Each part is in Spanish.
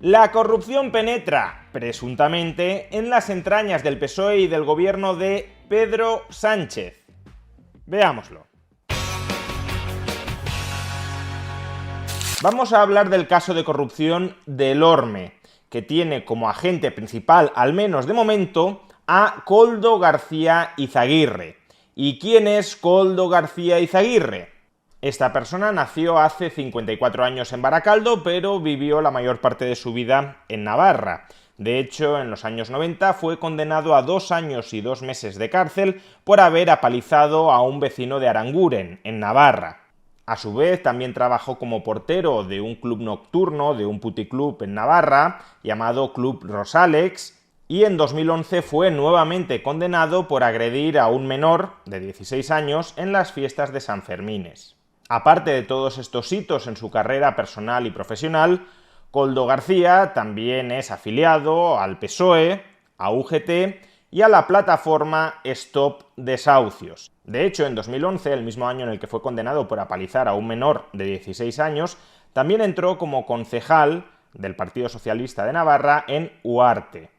La corrupción penetra, presuntamente, en las entrañas del PSOE y del gobierno de Pedro Sánchez. Veámoslo. Vamos a hablar del caso de corrupción del Orme, que tiene como agente principal, al menos de momento, a Koldo García Izaguirre. ¿Y quién es Koldo García Izaguirre? Esta persona nació hace 54 años en Baracaldo, pero vivió la mayor parte de su vida en Navarra. De hecho, en los años 90 fue condenado a 2 años y 2 meses de cárcel por haber apalizado a un vecino de Aranguren, en Navarra. A su vez, también trabajó como portero de un club nocturno, de un puticlub en Navarra, llamado Club Rosalex, y en 2011 fue nuevamente condenado por agredir a un menor de 16 años en las fiestas de San Fermines. Aparte de todos estos hitos en su carrera personal y profesional, Koldo García también es afiliado al PSOE, a UGT y a la plataforma Stop Desahucios. De hecho, en 2011, el mismo año en el que fue condenado por apalizar a un menor de 16 años, también entró como concejal del Partido Socialista de Navarra en Uharte.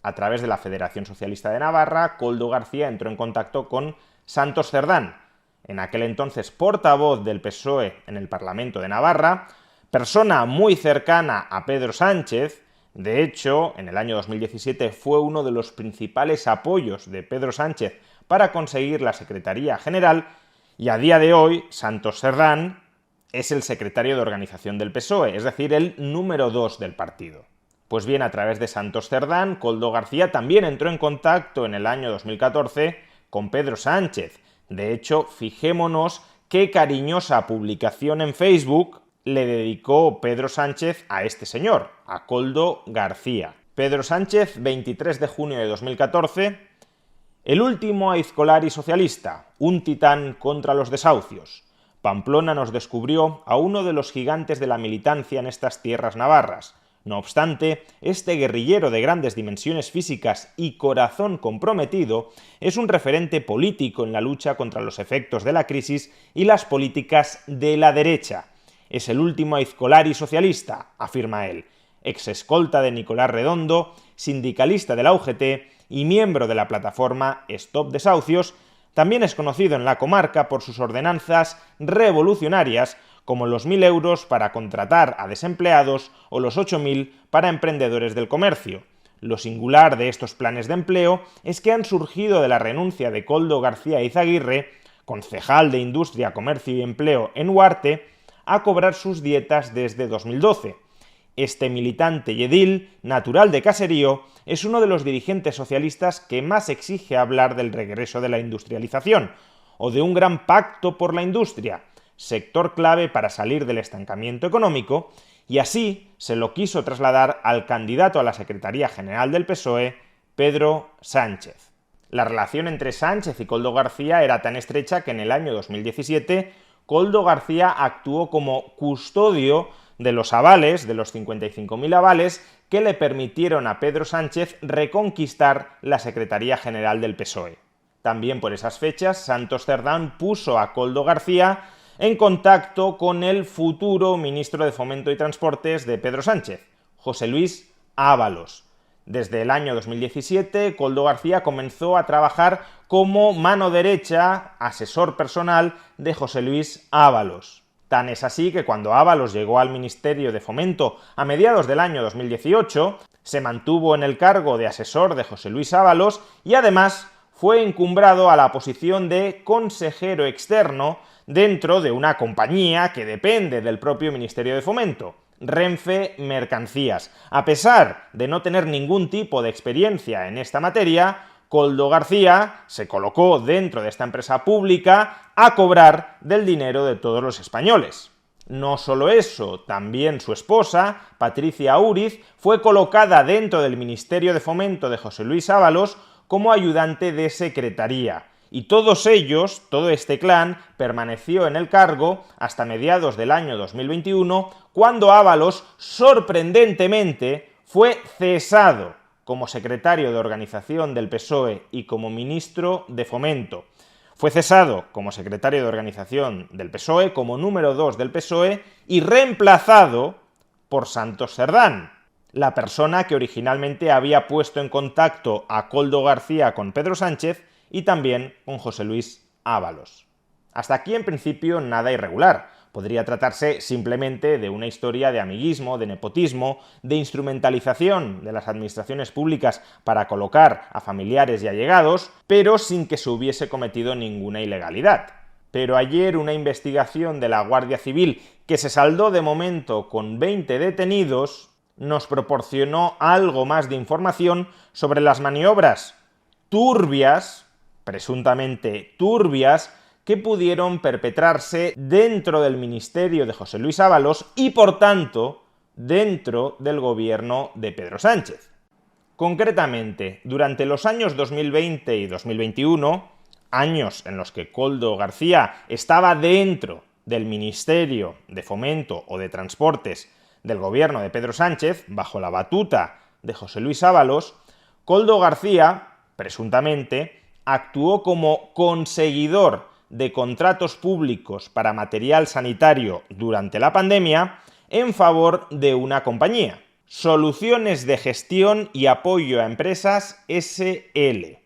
A través de la Federación Socialista de Navarra, Koldo García entró en contacto con Santos Cerdán, en aquel entonces portavoz del PSOE en el Parlamento de Navarra, persona muy cercana a Pedro Sánchez. De hecho, en el año 2017 fue uno de los principales apoyos de Pedro Sánchez para conseguir la Secretaría General, y a día de hoy Santos Cerdán es el secretario de organización del PSOE, es decir, el número 2 del partido. Pues bien, a través de Santos Cerdán, Koldo García también entró en contacto en el año 2014 con Pedro Sánchez. De hecho, fijémonos qué cariñosa publicación en Facebook le dedicó Pedro Sánchez a este señor, a Koldo García. Pedro Sánchez, 23 de junio de 2014, el último aizcolari socialista, un titán contra los desahucios. Pamplona nos descubrió a uno de los gigantes de la militancia en estas tierras navarras. No obstante, este guerrillero de grandes dimensiones físicas y corazón comprometido es un referente político en la lucha contra los efectos de la crisis y las políticas de la derecha. Es el último aizcolari socialista, afirma él, ex escolta de Nicolás Redondo, sindicalista de la UGT y miembro de la plataforma Stop Desahucios. También es conocido en la comarca por sus ordenanzas revolucionarias, como los 1.000 euros para contratar a desempleados o los 8.000 para emprendedores del comercio. Lo singular de estos planes de empleo es que han surgido de la renuncia de Koldo García Izaguirre, concejal de Industria, Comercio y Empleo en Uharte, a cobrar sus dietas desde 2012. Este militante y edil, natural de Caserío, es uno de los dirigentes socialistas que más exige hablar del regreso de la industrialización, o de un gran pacto por la industria, sector clave para salir del estancamiento económico, y así se lo quiso trasladar al candidato a la Secretaría General del PSOE, Pedro Sánchez. La relación entre Sánchez y Koldo García era tan estrecha que en el año 2017 Koldo García actuó como custodio de los avales, de los 55.000 avales, que le permitieron a Pedro Sánchez reconquistar la Secretaría General del PSOE. También por esas fechas, Santos Cerdán puso a Koldo García en contacto con el futuro ministro de Fomento y Transportes de Pedro Sánchez, José Luis Ábalos. Desde el año 2017, Koldo García comenzó a trabajar como mano derecha, asesor personal de José Luis Ábalos. Tan es así que cuando Ábalos llegó al Ministerio de Fomento a mediados del año 2018, se mantuvo en el cargo de asesor de José Luis Ábalos y además fue encumbrado a la posición de consejero externo dentro de una compañía que depende del propio Ministerio de Fomento, Renfe Mercancías. A pesar de no tener ningún tipo de experiencia en esta materia, Koldo García se colocó dentro de esta empresa pública a cobrar del dinero de todos los españoles. No solo eso, también su esposa, Patricia Úriz, fue colocada dentro del Ministerio de Fomento de José Luis Ábalos como ayudante de secretaría. Y todos ellos, todo este clan, permaneció en el cargo hasta mediados del año 2021, cuando Ábalos, sorprendentemente, fue cesado como secretario de organización del PSOE y como ministro de Fomento. Fue cesado como secretario de organización del PSOE, como número 2 del PSOE, y reemplazado por Santos Cerdán. la persona que originalmente había puesto en contacto a Koldo García con Pedro Sánchez y también con José Luis Ábalos. Hasta aquí, en principio, nada irregular. Podría tratarse simplemente de una historia de amiguismo, de nepotismo, de instrumentalización de las administraciones públicas para colocar a familiares y allegados, pero sin que se hubiese cometido ninguna ilegalidad. Pero ayer una investigación de la Guardia Civil, que se saldó de momento con 20 detenidos, nos proporcionó algo más de información sobre las maniobras turbias, presuntamente turbias, que pudieron perpetrarse dentro del ministerio de José Luis Ábalos y, por tanto, dentro del gobierno de Pedro Sánchez. Concretamente, durante los años 2020 y 2021, años en los que Koldo García estaba dentro del Ministerio de Fomento o de Transportes del gobierno de Pedro Sánchez, bajo la batuta de José Luis Ábalos, Koldo García, presuntamente, actuó como conseguidor de contratos públicos para material sanitario durante la pandemia en favor de una compañía, Soluciones de Gestión y Apoyo a Empresas SL.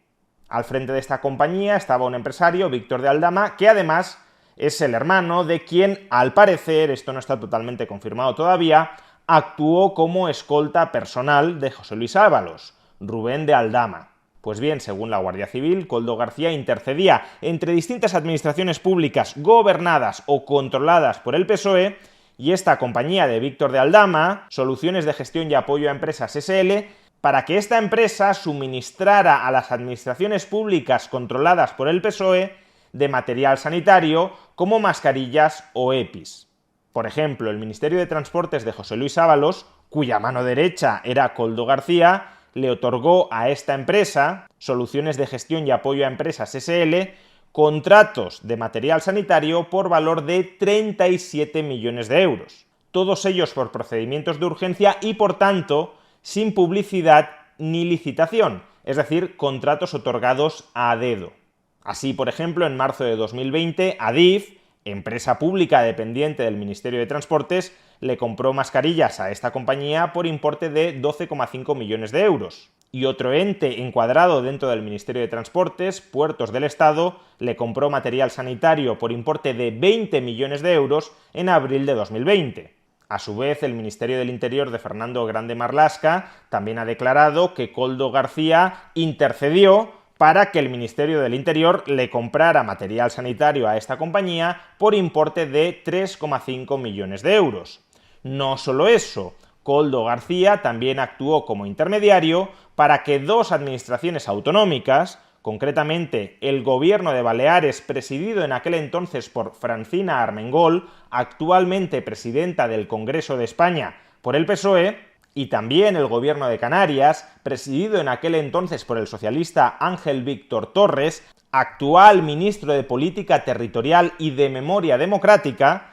Al frente de esta compañía estaba un empresario, Víctor de Aldama, que además es el hermano de quien, al parecer, esto no está totalmente confirmado todavía, actuó como escolta personal de José Luis Ábalos, Rubén de Aldama. Pues bien, según la Guardia Civil, Koldo García intercedía entre distintas administraciones públicas gobernadas o controladas por el PSOE y esta compañía de Víctor de Aldama, Soluciones de Gestión y Apoyo a Empresas SL, para que esta empresa suministrara a las administraciones públicas controladas por el PSOE de material sanitario como mascarillas o EPIs. Por ejemplo, el Ministerio de Transportes de José Luis Ábalos, cuya mano derecha era Koldo García, le otorgó a esta empresa, Soluciones de Gestión y Apoyo a Empresas SL, contratos de material sanitario por valor de 37 millones de euros. Todos ellos por procedimientos de urgencia y, por tanto, sin publicidad ni licitación, es decir, contratos otorgados a dedo. Así, por ejemplo, en marzo de 2020, Adif, empresa pública dependiente del Ministerio de Transportes, le compró mascarillas a esta compañía por importe de 12,5 millones de euros. Y otro ente encuadrado dentro del Ministerio de Transportes, Puertos del Estado, le compró material sanitario por importe de 20 millones de euros en abril de 2020. A su vez, el Ministerio del Interior de Fernando Grande Marlaska también ha declarado que Koldo García intercedió para que el Ministerio del Interior le comprara material sanitario a esta compañía por importe de 3,5 millones de euros. No solo eso, Koldo García también actuó como intermediario para que dos administraciones autonómicas, concretamente el Gobierno de Baleares, presidido en aquel entonces por Francina Armengol, actualmente presidenta del Congreso de España por el PSOE, y también el Gobierno de Canarias, presidido en aquel entonces por el socialista Ángel Víctor Torres, actual ministro de Política Territorial y de Memoria Democrática,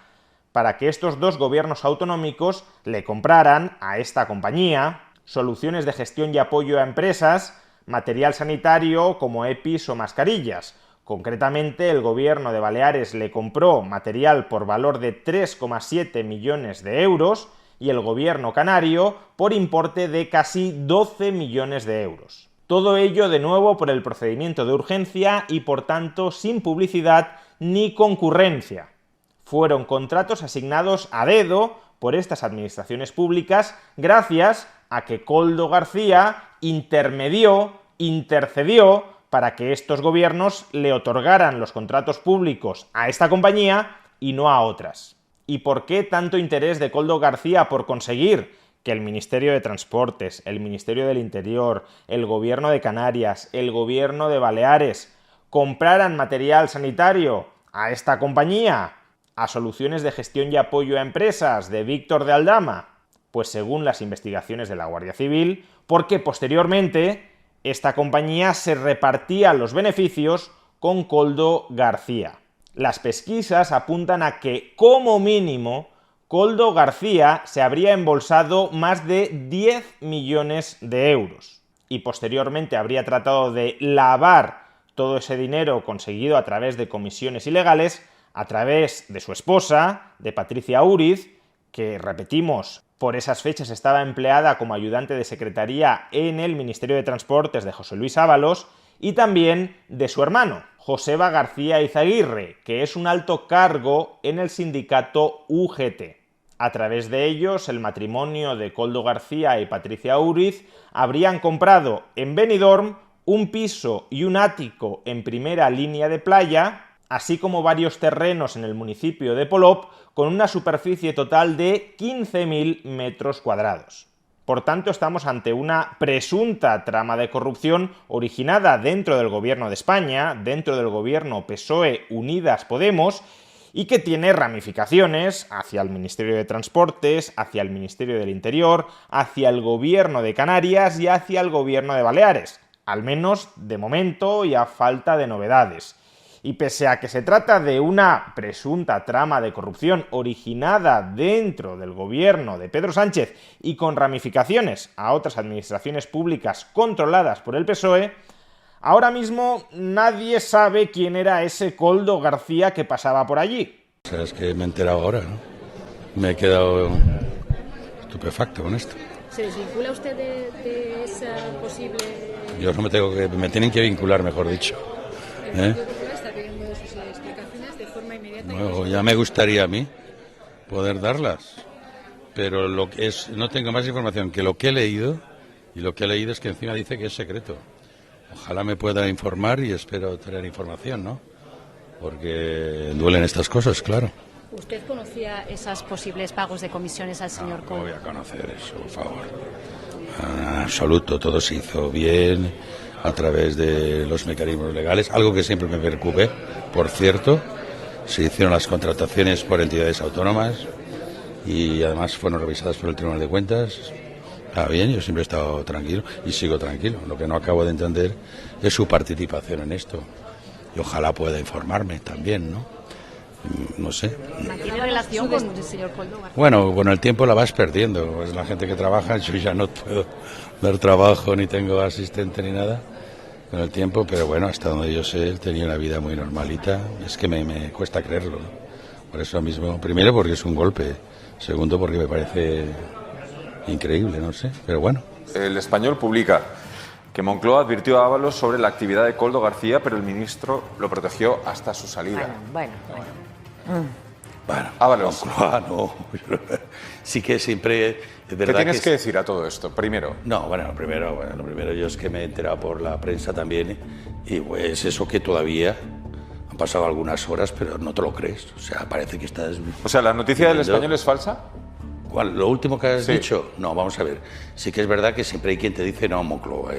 para que estos dos gobiernos autonómicos le compraran a esta compañía Soluciones de Gestión y Apoyo a Empresas, material sanitario como EPIs o mascarillas. Concretamente, el Gobierno de Baleares le compró material por valor de 3,7 millones de euros y el Gobierno canario por importe de casi 12 millones de euros. Todo ello, de nuevo, por el procedimiento de urgencia y, por tanto, sin publicidad ni concurrencia. Fueron contratos asignados a dedo por estas administraciones públicas gracias a que Koldo García intercedió para que estos gobiernos le otorgaran los contratos públicos a esta compañía y no a otras. ¿Y por qué tanto interés de Koldo García por conseguir que el Ministerio de Transportes, el Ministerio del Interior, el Gobierno de Canarias, el Gobierno de Baleares compraran material sanitario a esta compañía, a Soluciones de Gestión y Apoyo a Empresas de Víctor de Aldama? Pues según las investigaciones de la Guardia Civil, porque posteriormente esta compañía se repartía los beneficios con Koldo García. Las pesquisas apuntan a que, como mínimo, Koldo García se habría embolsado más de 10 millones de euros y posteriormente habría tratado de lavar todo ese dinero conseguido a través de comisiones ilegales a través de su esposa, de Patricia Úriz, que, repetimos, Por esas fechas estaba empleada como ayudante de secretaría en el Ministerio de Transportes de José Luis Ábalos y también de su hermano, Joseba García Izaguirre, que es un alto cargo en el sindicato UGT. A través de ellos, el matrimonio de Koldo García y Patricia Úriz habrían comprado en Benidorm un piso y un ático en primera línea de playa, así como varios terrenos en el municipio de Polop, con una superficie total de 15.000 metros cuadrados. Por tanto, estamos ante una presunta trama de corrupción originada dentro del gobierno de España, dentro del gobierno PSOE-Unidas Podemos, y que tiene ramificaciones hacia el Ministerio de Transportes, hacia el Ministerio del Interior, hacia el gobierno de Canarias y hacia el gobierno de Baleares, al menos de momento y a falta de novedades. Y pese a que se trata de una presunta trama de corrupción originada dentro del gobierno de Pedro Sánchez y con ramificaciones a otras administraciones públicas controladas por el PSOE, ahora mismo nadie sabe quién era ese Koldo García que pasaba por allí. O sea, es que me he enterado ahora, ¿no? Me he quedado estupefacto con esto. ¿Se desvincula usted de esa posible...? Yo no me tienen que vincular, mejor dicho. El Partido Popular está pidiendo sus explicaciones de forma inmediata. Bueno, ya me gustaría a mí poder darlas, pero no tengo más información que lo que he leído, y lo que he leído es que encima dice que es secreto. Ojalá me pueda informar y espero tener información, ¿no? Porque duelen estas cosas, claro. ¿Usted conocía esos posibles pagos de comisiones al señor Koldo? No voy a conocer eso, por favor. En absoluto, todo se hizo bien a través de los mecanismos legales, algo que siempre me preocupé, por cierto. Se hicieron las contrataciones por entidades autónomas y además fueron revisadas por el Tribunal de Cuentas. Bien, yo siempre he estado tranquilo y sigo tranquilo. Lo que no acabo de entender es su participación en esto. Y ojalá pueda informarme también, ¿no? No sé. ¿Mantiene relación con el señor Koldo? Bueno, con el tiempo la vas perdiendo. Pues la gente que trabaja, yo ya no puedo dar trabajo, ni tengo asistente ni nada con el tiempo, pero bueno, hasta donde yo sé, él tenía una vida muy normalita. Es que me cuesta creerlo, ¿no? Por eso mismo, primero porque es un golpe, segundo porque me parece increíble, no sé, pero bueno. El Español publica que Moncloa advirtió a Ábalos sobre la actividad de Koldo García, pero el ministro lo protegió hasta su salida. Bueno. Ábalos. Moncloa, no. Sí que siempre es verdad. ¿Qué tienes que decir a todo esto, primero? No, bueno, lo primero yo es que me he enterado por la prensa también, y pues eso que todavía han pasado algunas horas, pero no te lo crees. O sea, parece que estás... O sea, ¿la noticia del Español es falsa? ¿Lo último que has Sí. dicho? No, vamos a ver. Sí que es verdad que siempre hay quien te dice, no, Moncloa,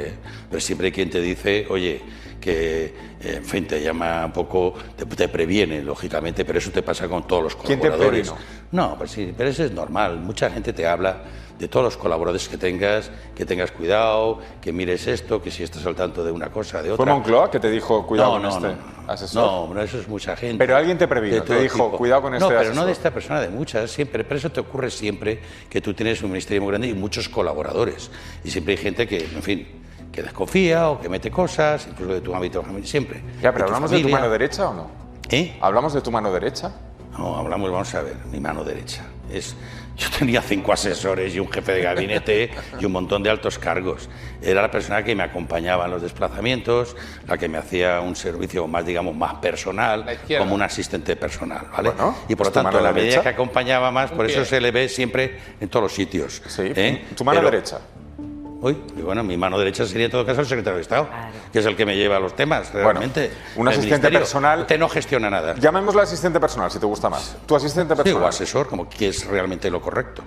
pero siempre hay quien te dice, oye, que, en fin, te llama un poco, te previene, lógicamente, pero eso te pasa con todos los ¿Quién te colaboradores. previno? No, pues sí, pero eso es normal. Mucha gente te habla de todos los colaboradores que tengas cuidado, que mires esto, que si estás al tanto de una cosa, de otra. ¿Fue Moncloa que te dijo cuidado No, con este asesor? No, eso es mucha gente. Pero alguien te previno, De te todo dijo, tipo. cuidado con este No, pero asesor. no de esta persona, de muchas, siempre. Pero eso te ocurre siempre que tú tienes un ministerio muy grande y muchos colaboradores. Y siempre hay gente que, en fin, que desconfía o que mete cosas, incluso de tu ámbito familiar, siempre. Ya, pero De tu ¿hablamos de tu familia. mano derecha o no? ¿Hablamos de tu mano derecha? No, vamos a ver, mi mano derecha. Yo tenía 5 asesores y un jefe de gabinete y un montón de altos cargos. Era la persona que me acompañaba en los desplazamientos, la que me hacía un servicio más, digamos, más personal, como un asistente personal, ¿vale? Bueno, y por pues tu lo tanto, mano a la medida derecha. que acompañaba más, por eso se le ve siempre en todos los sitios. Sí, tu mano Pero- derecha. Uy, y bueno, mi mano derecha sería en todo caso el secretario de Estado, que es el que me lleva los temas, realmente. un El asistente ministerio. personal- Usted no gestiona nada. Llamémoslo asistente personal, si te gusta más. Tu asistente Sí, o personal. asesor, como que es realmente lo correcto.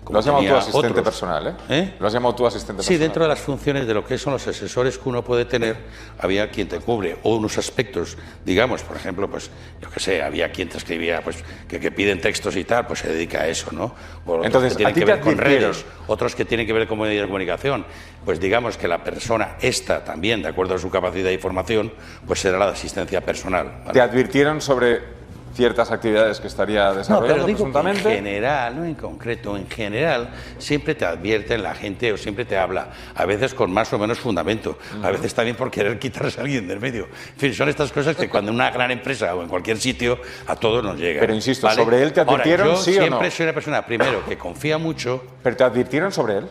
Como Lo has llamado tenía tu asistente otros. personal, ¿eh? Lo has llamado tu asistente Sí, personal. dentro de las funciones de lo que son los asesores que uno puede tener, había quien te cubre, o unos aspectos, digamos, por ejemplo, pues, yo qué sé, había quien te escribía, pues, que piden textos y tal, pues se dedica a eso, ¿no? O otros Entonces, que tienen a ti que te ver con advirtieron. redes, otros que tienen que ver con medios de comunicación. Pues digamos que la persona, esta también, de acuerdo a su capacidad y formación, pues será la de asistencia personal. ¿vale? Te advirtieron sobre ciertas actividades que estaría No, desarrollando pero digo que en presuntamente. general, no en concreto, en general, siempre te advierten la gente o siempre te habla, a veces con más o menos fundamento, a veces también por querer quitarse a alguien del medio. En fin, son estas cosas que cuando en una gran empresa o en cualquier sitio a todos nos llegan. Pero insisto, ¿sobre él te advirtieron, Ahora, yo sí o no? siempre soy una persona, primero, que confía mucho, ¿Pero te advirtieron sobre él?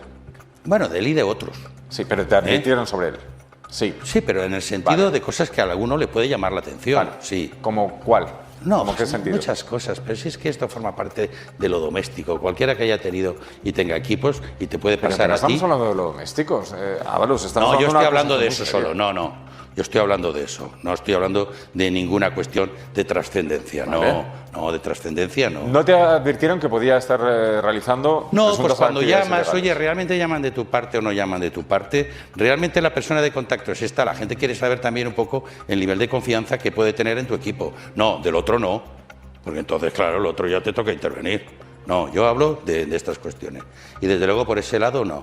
bueno, de él y de otros. Sí, pero te advirtieron sobre él. Sí. Sí, pero en el sentido de cosas que a alguno le puede llamar la atención. Vale. Sí. ¿Como cuál? No, ¿Cómo qué sentido? muchas cosas, pero si es que esto forma parte de lo doméstico. Cualquiera que haya tenido y tenga equipos y te puede Pero que pasar no a ti. estamos hablando de los domésticos, Ábalos. Estamos No, yo hablando estoy una hablando cosa de muy eso seria. solo, no. Yo estoy hablando de eso, no estoy hablando de ninguna cuestión de trascendencia, Vale. no, de trascendencia no. ¿No te advirtieron que podía estar realizando No, presuntas pues cuando actividades llamas, ilegales? oye, ¿realmente llaman de tu parte o no llaman de tu parte? ¿Realmente la persona de contacto es esta? La gente quiere saber también un poco el nivel de confianza que puede tener en tu equipo. No, del otro no, porque entonces, claro, el otro ya te toca intervenir. No, yo hablo de estas cuestiones. Y desde luego por ese lado no.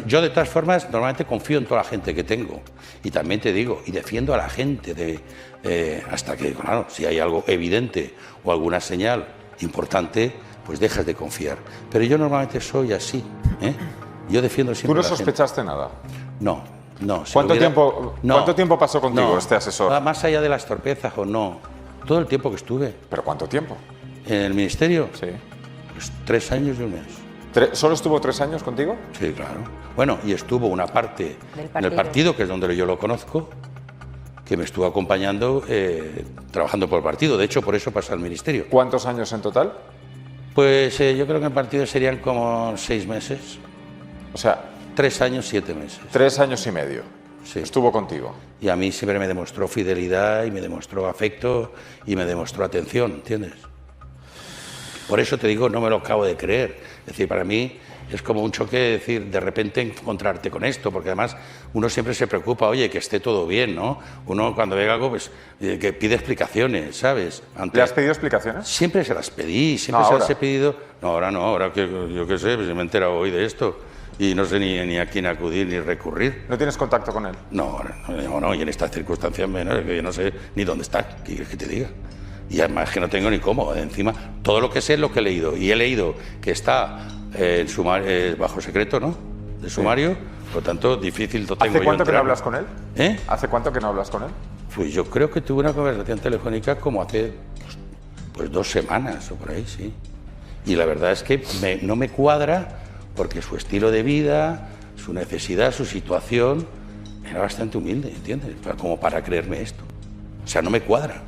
Yo de todas formas normalmente confío en toda la gente que tengo. Y también te digo, y defiendo a la gente hasta que, claro, si hay algo evidente o alguna señal importante, pues dejas de confiar. Pero yo normalmente soy así. Yo defiendo siempre ¿Tú no a la gente. sospechaste nada? No. Si ¿Cuánto hubiera- tiempo pasó contigo este asesor? Más allá de las torpezas o no. Todo el tiempo que estuve ¿Pero cuánto tiempo? en el ministerio, Sí. pues 3 años y un mes. ¿Solo estuvo 3 años contigo? Sí, claro. Bueno, y estuvo una parte en el partido, que es donde yo lo conozco, que me estuvo acompañando trabajando por el partido. De hecho, por eso pasa al ministerio. ¿Cuántos años en total? Pues yo creo que en el partido serían como 6 meses. O sea, 3 años, 7 meses. 3 años y medio. Sí. Estuvo contigo. Y a mí siempre me demostró fidelidad y me demostró afecto y me demostró atención, ¿entiendes? Por eso te digo, no me lo acabo de creer. Es decir, para mí es como un choque decir, de repente encontrarte con esto, porque además uno siempre se preocupa, oye, que esté todo bien, ¿no? Uno cuando ve algo, pues que pide explicaciones, ¿sabes? ¿Le has pedido explicaciones? Siempre se las pedí, siempre No, se las ahora. he pedido. No, ahora que yo qué sé, pues me he enterado hoy de esto y no sé ni a quién acudir ni recurrir. ¿No tienes contacto con él? No, y en estas circunstancias menos, que yo no sé ni dónde está, ¿qué quieres que te diga? Y además que no tengo ni cómo, encima, todo lo que sé es lo que he leído, y he leído que está bajo secreto, ¿no?, de sumario, por lo tanto, difícil lo tengo ¿Hace yo cuánto que no entrar. hablas con él? ¿Hace cuánto que no hablas con él? Pues yo creo que tuve una conversación telefónica como hace pues 2 semanas o por ahí, sí. Y la verdad es que no me cuadra porque su estilo de vida, su necesidad, su situación era bastante humilde, ¿entiendes? Como para creerme esto. O sea, no me cuadra.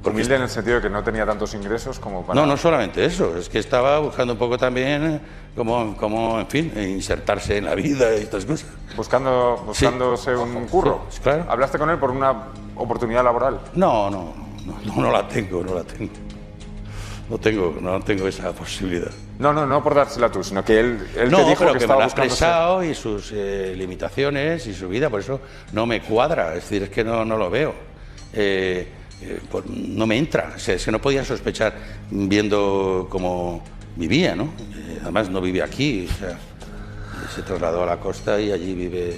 Humilde en el sentido de que no tenía tantos ingresos como para... No solamente eso, es que estaba buscando un poco también como en fin, insertarse en la vida y estas cosas. Buscándose un curro. Sí, claro. ¿Hablaste con él por una oportunidad laboral? No la tengo. No tengo esa posibilidad. No por dársela tú, sino que él te No, dijo pero que que me estaba lo ha buscando... expresado y sus limitaciones y su vida, por eso no me cuadra, es decir, es que no lo veo. Pues no me entra, o sea, es que no podía sospechar viendo cómo vivía, ¿no? Además no vive aquí, o sea, se trasladó a la costa y allí vive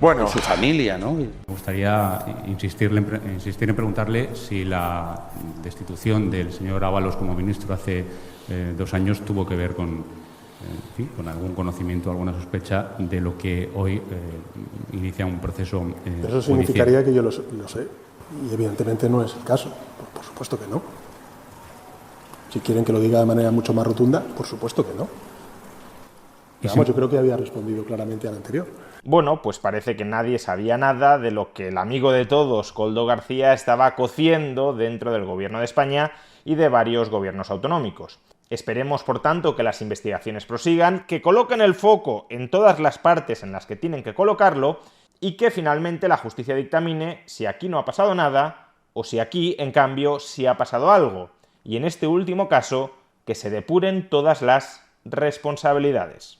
con su familia, ¿no? Me gustaría insistir en preguntarle si la destitución del señor Ábalos como ministro hace 2 años tuvo que ver con algún conocimiento, alguna sospecha de lo que hoy inicia un proceso Eso significaría que yo lo sé. Y evidentemente no es el caso. Por supuesto que no. Si quieren que lo diga de manera mucho más rotunda, por supuesto que no. Pero vamos, yo creo que había respondido claramente al anterior. Bueno, pues parece que nadie sabía nada de lo que el amigo de todos, Koldo García, estaba cociendo dentro del gobierno de España y de varios gobiernos autonómicos. Esperemos, por tanto, que las investigaciones prosigan, que coloquen el foco en todas las partes en las que tienen que colocarlo y que finalmente la justicia dictamine si aquí no ha pasado nada o si aquí, en cambio, sí ha pasado algo. Y en este último caso, que se depuren todas las responsabilidades.